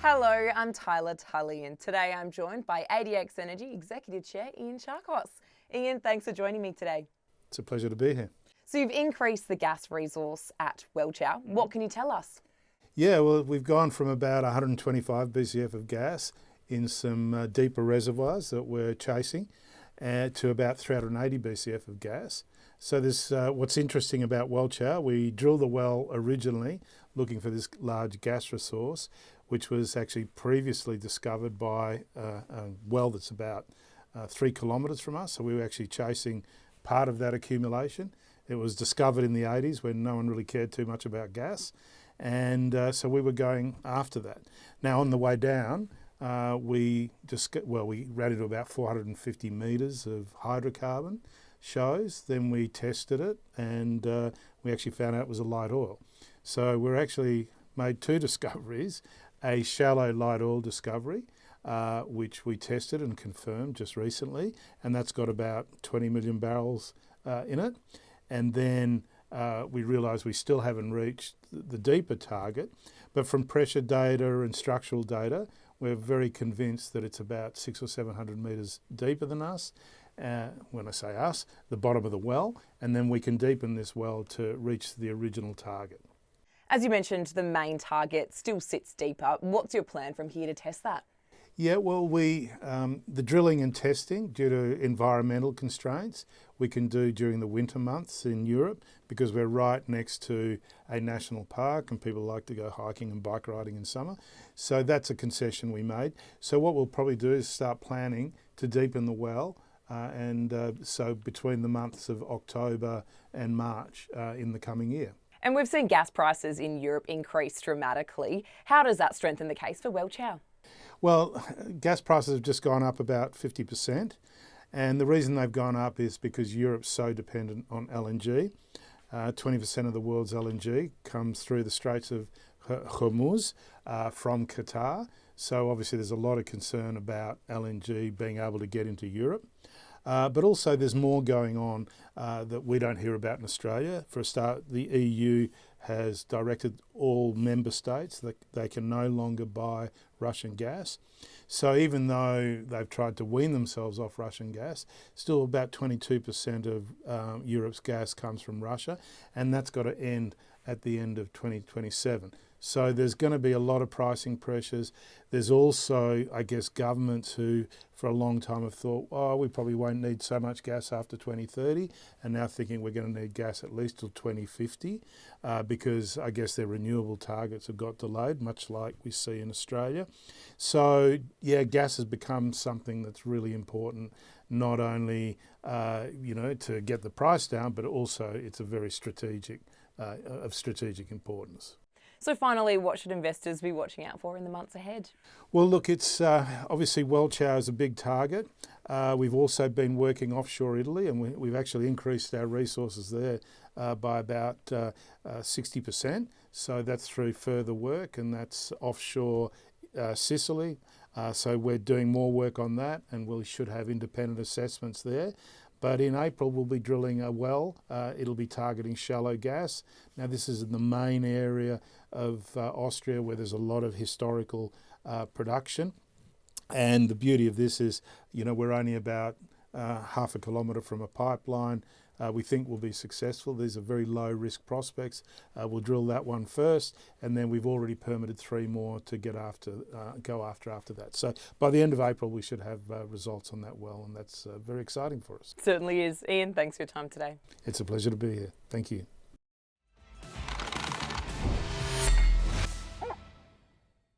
Hello, I'm Tylah, Tully, and today I'm joined by ADX Energy Executive Chair Ian Tchacos. Ian, thanks for joining me today. It's a pleasure to be here. So you've increased the gas resource at Welchau. What can you tell us? Yeah, well, we've gone from about 125 BCF of gas in some deeper reservoirs that we're chasing to about 380 BCF of gas. So this, what's interesting about Welchau, we drilled the well originally looking for this large gas resource, which was actually previously discovered by a well that's about 3 kilometres from us. So we were actually chasing part of that accumulation. It was discovered in the 80s when no one really cared too much about gas. And so we were going after that. Now on the way down, we ran into about 450 metres of hydrocarbon shows. Then we tested it and we actually found out it was a light oil. So we're actually made two discoveries, a shallow light oil discovery, which we tested and confirmed just recently, and that's got about 20 million barrels in it. And then we realised we still haven't reached the deeper target, but from pressure data and structural data, we're very convinced that it's about 600 or 700 metres deeper than us. When I say us, the bottom of the well, and then we can deepen this well to reach the original target. As you mentioned, the main target still sits deeper. What's your plan from here to test that? Yeah, well, the drilling and testing, due to environmental constraints, we can do during the winter months in Europe because we're right next to a national park and people like to go hiking and bike riding in summer. So that's a concession we made. So what we'll probably do is start planning to deepen the well so between the months of October and March in the coming year. And we've seen gas prices in Europe increase dramatically. How does that strengthen the case for Welchau? Well, gas prices have just gone up about 50%, and the reason they've gone up is because Europe's so dependent on LNG. 20% of the world's LNG comes through the Straits of Hormuz from Qatar, so obviously there's a lot of concern about LNG being able to get into Europe. But also there's more going on that we don't hear about in Australia. For a start, the EU has directed all member states that they can no longer buy Russian gas. So even though they've tried to wean themselves off Russian gas, still about 22% of Europe's gas comes from Russia, and that's got to end at the end of 2027. So there's going to be a lot of pricing pressures. There's also, I guess, governments who for a long time have thought, oh, we probably won't need so much gas after 2030, and now thinking we're going to need gas at least till 2050 because I guess their renewable targets have got delayed, much like we see in Australia. So yeah, gas has become something that's really important, not only to get the price down, but also it's a very strategic importance. So finally, what should investors be watching out for in the months ahead? Well, look, it's obviously Welchau is a big target. We've also been working offshore Italy, and we've actually increased our resources there by about 60%. So that's through further work, and that's offshore Sicily. So we're doing more work on that, and we should have independent assessments there. But in April, we'll be drilling a well. It'll be targeting shallow gas. Now, this is in the main area of Austria where there's a lot of historical production. And the beauty of this is, we're only about half a kilometre from a pipeline. We think we'll be successful. These are very low risk prospects. We'll drill that one first, and then we've already permitted 3 more to go after that. So by the end of April, we should have results on that well, and that's very exciting for us. Certainly is. Ian, thanks for your time today. It's a pleasure to be here. Thank you.